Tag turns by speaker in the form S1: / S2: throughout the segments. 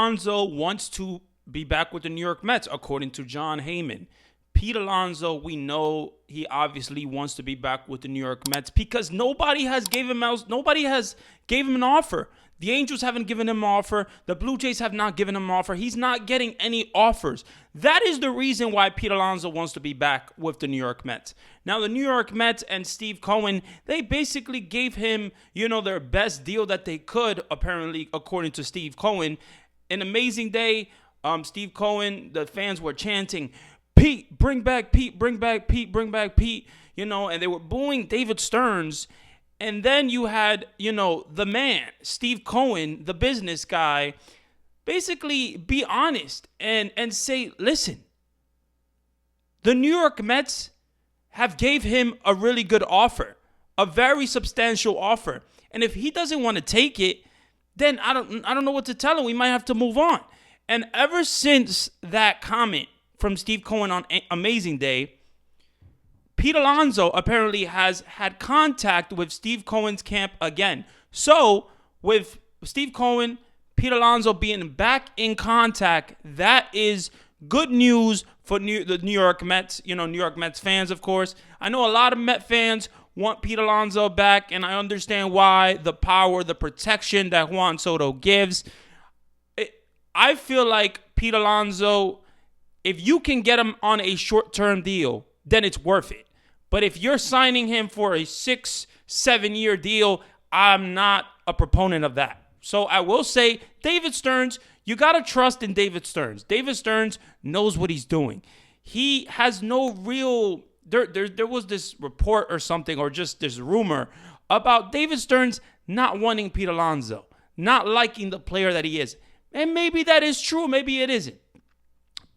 S1: Alonso wants to be back with the New York Mets, according to John Heyman. Pete Alonso, we know he obviously wants to be back with the New York Mets because nobody has gave him an offer. The Angels haven't given him an offer. The Blue Jays have not given him an offer. He's not getting any offers. That is the reason why Pete Alonso wants to be back with the New York Mets. Now, the New York Mets and Steve Cohen, they basically gave him, their best deal that they could, apparently, according to Steve Cohen. An amazing day. Steve Cohen, the fans were chanting, Pete, bring back Pete, bring back Pete, bring back Pete, and they were booing David Stearns. And then you had, the man, Steve Cohen, the business guy, basically be honest and say, listen, the New York Mets have gave him a really good offer, a very substantial offer. And if he doesn't want to take it, then I don't know what to tell him. We might have to move on. And ever since that comment from Steve Cohen on Amazing Day, Pete Alonso apparently has had contact with Steve Cohen's camp again. So, with Steve Cohen, Pete Alonso being back in contact, that is good news for the New York Mets. New York Mets fans, of course. I know a lot of Met fans want Pete Alonso back, and I understand why. The power, the protection that Juan Soto gives. I feel like Pete Alonso, if you can get him on a short-term deal, then it's worth it. But if you're signing him for a 6-7 year deal, I'm not a proponent of that. So I will say, David Stearns, you got to trust in David Stearns. David Stearns knows what he's doing. He has no real... There was this report or something, or just this rumor about David Stearns not wanting Pete Alonso, not liking the player that he is. And maybe that is true, maybe it isn't.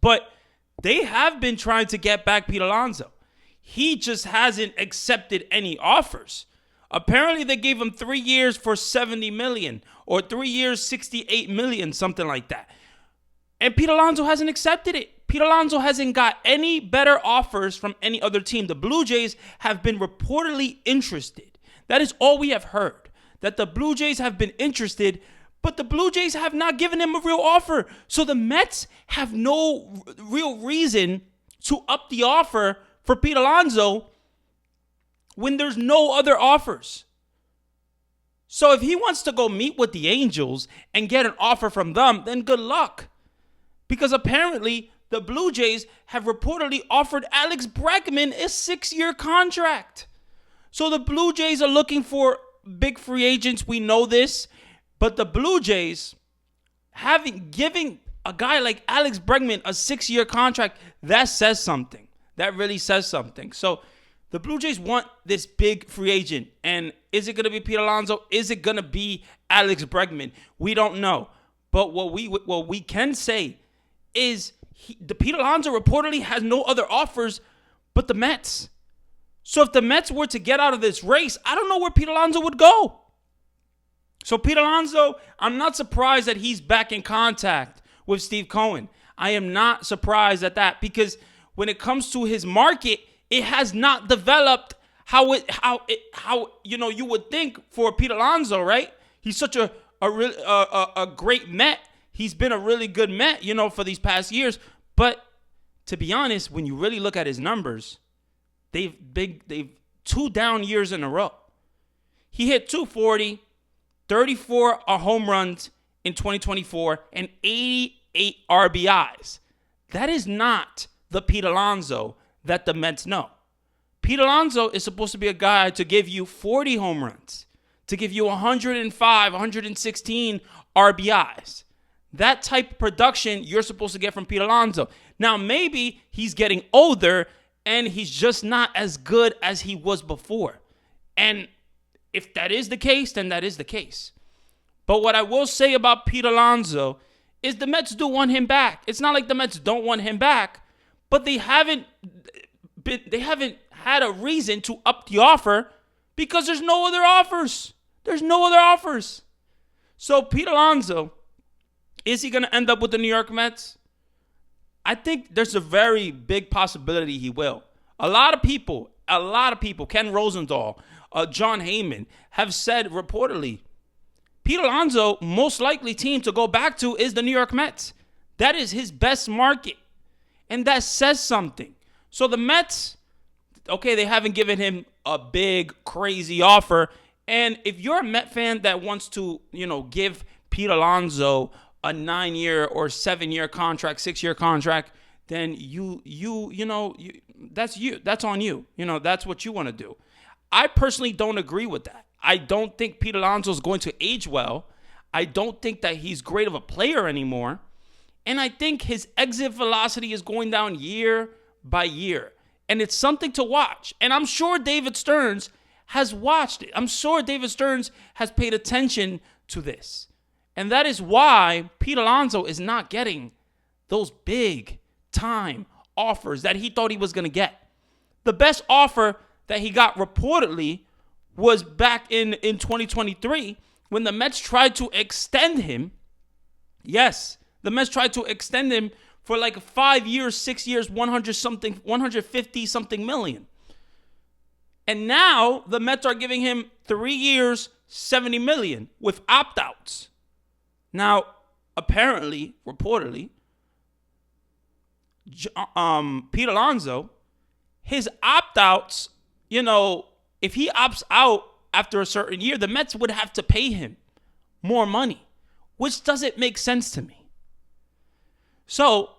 S1: But they have been trying to get back Pete Alonso. He just hasn't accepted any offers. Apparently, they gave him 3 years for $70 million, or 3 years, $68 million, something like that. And Pete Alonso hasn't accepted it. Pete Alonso hasn't got any better offers from any other team. The Blue Jays have been reportedly interested. That is all we have heard, that the Blue Jays have been interested, but the Blue Jays have not given him a real offer. So the Mets have no real reason to up the offer for Pete Alonso when there's no other offers. So if he wants to go meet with the Angels and get an offer from them, then good luck. Because apparently the Blue Jays have reportedly offered Alex Bregman a 6-year contract. So the Blue Jays are looking for big free agents. We know this. But the Blue Jays giving a guy like Alex Bregman a 6-year contract, that says something. That really says something. So the Blue Jays want this big free agent. And is it going to be Pete Alonso? Is it going to be Alex Bregman? We don't know. But what we can say is the Pete Alonso reportedly has no other offers but the Mets. So if the Mets were to get out of this race, I don't know where Pete Alonso would go. So Pete Alonso, I'm not surprised that he's back in contact with Steve Cohen. I am not surprised at that because when it comes to his market, it has not developed how you would think for Pete Alonso, right? He's such a great Met. He's been a really good Met, for these past years. But to be honest, when you really look at his numbers, they've 2 down years in a row. He hit 240, 34 home runs in 2024, and 88 RBIs. That is not the Pete Alonso that the Mets know. Pete Alonso is supposed to be a guy to give you 40 home runs, to give you 105, 116 RBIs. That type of production you're supposed to get from Pete Alonso. Now, maybe he's getting older and he's just not as good as he was before. And if that is the case, then that is the case. But what I will say about Pete Alonso is the Mets do want him back. It's not like the Mets don't want him back, but they haven't had a reason to up the offer because there's no other offers. There's no other offers. So Pete Alonso, is he going to end up with the New York Mets? I think there's a very big possibility he will. A lot of people, Ken Rosenthal, John Heyman, have said reportedly, Pete Alonso, most likely team to go back to is the New York Mets. That is his best market. And that says something. So the Mets, okay, they haven't given him a big, crazy offer. And if you're a Met fan that wants to, give Pete Alonso a 9-year or 7-year contract, 6-year contract, then that's you. That's on you. That's what you want to do. I personally don't agree with that. I don't think Pete Alonso is going to age well. I don't think that he's great of a player anymore. And I think his exit velocity is going down year by year. And it's something to watch. And I'm sure David Stearns has watched it. I'm sure David Stearns has paid attention to this. And that is why Pete Alonso is not getting those big time offers that he thought he was going to get. The best offer that he got reportedly was back in 2023 when the Mets tried to extend him. Yes, the Mets tried to extend him for like 5 years, 6 years, 150 something million. And now the Mets are giving him 3 years, 70 million with opt-outs. Now, apparently, reportedly, Pete Alonso, his opt-outs, if he opts out after a certain year, the Mets would have to pay him more money, which doesn't make sense to me. So,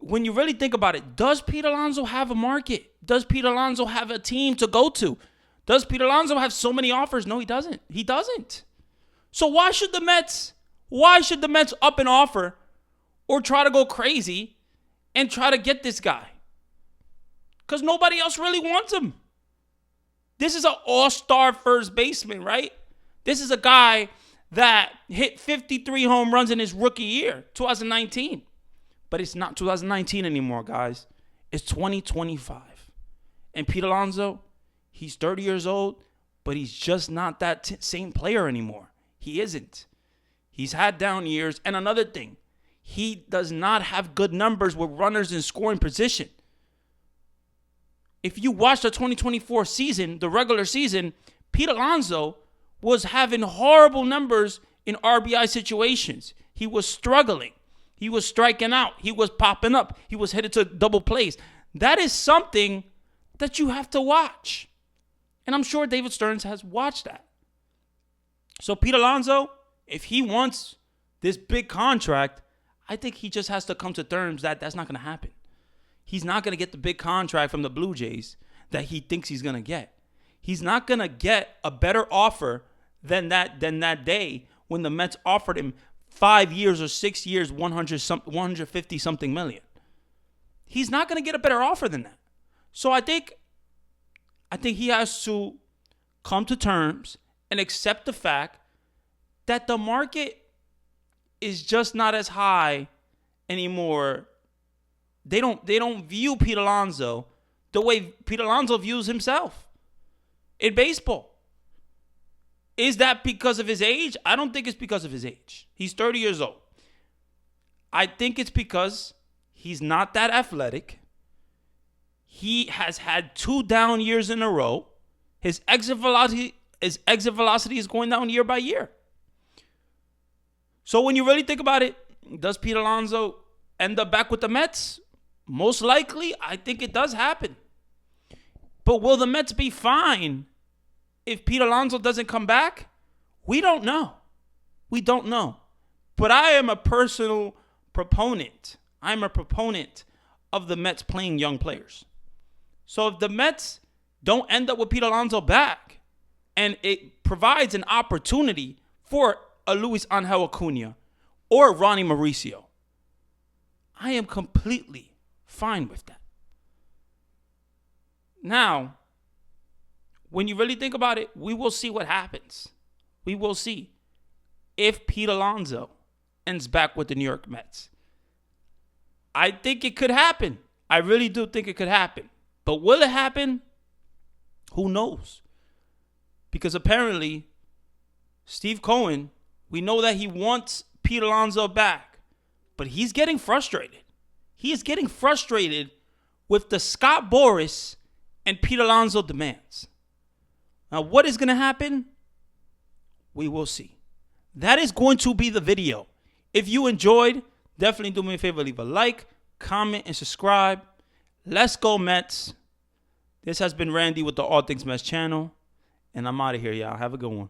S1: when you really think about it, does Pete Alonso have a market? Does Pete Alonso have a team to go to? Does Pete Alonso have so many offers? No, he doesn't. He doesn't. So why should the Mets up an offer or try to go crazy and try to get this guy? Because nobody else really wants him. This is an all-star first baseman, right? This is a guy that hit 53 home runs in his rookie year, 2019. But it's not 2019 anymore, guys. It's 2025. And Pete Alonso, he's 30 years old, but he's just not that same player anymore. He isn't. He's had down years. And another thing, he does not have good numbers with runners in scoring position. If you watch the 2024 season, the regular season, Pete Alonso was having horrible numbers in RBI situations. He was struggling. He was striking out. He was popping up. He was headed to double plays. That is something that you have to watch. And I'm sure David Stearns has watched that. So Pete Alonso, if he wants this big contract, I think he just has to come to terms that that's not going to happen. He's not going to get the big contract from the Blue Jays that he thinks he's going to get. He's not going to get a better offer than that day when the Mets offered him 5 years or 6 years, 150 something million. He's not going to get a better offer than that. So I think he has to come to terms and accept the fact that the market is just not as high anymore. They don't view Pete Alonso the way Pete Alonso views himself in baseball. Is that because of his age? I don't think it's because of his age. He's 30 years old. I think it's because he's not that athletic. He has had 2 down years in a row. His exit velocity is going down year by year. So when you really think about it, does Pete Alonso end up back with the Mets? Most likely, I think it does happen. But will the Mets be fine if Pete Alonso doesn't come back? We don't know. We don't know. But I am a personal proponent. I'm a proponent of the Mets playing young players. So if the Mets don't end up with Pete Alonso back, and it provides an opportunity for a Luis Angel Acuna or Ronnie Mauricio, I am completely fine with that. Now, when you really think about it, we will see what happens. We will see if Pete Alonso ends back with the New York Mets. I think it could happen. I really do think it could happen. But will it happen? Who knows? Because apparently, Steve Cohen, we know that he wants Pete Alonso back, but he's getting frustrated. He is getting frustrated with the Scott Boras and Pete Alonso demands. Now, what is going to happen? We will see. That is going to be the video. If you enjoyed, definitely do me a favor. Leave a like, comment, and subscribe. Let's go, Mets. This has been Randy with the All Things Mets channel. And I'm out of here, y'all. Have a good one.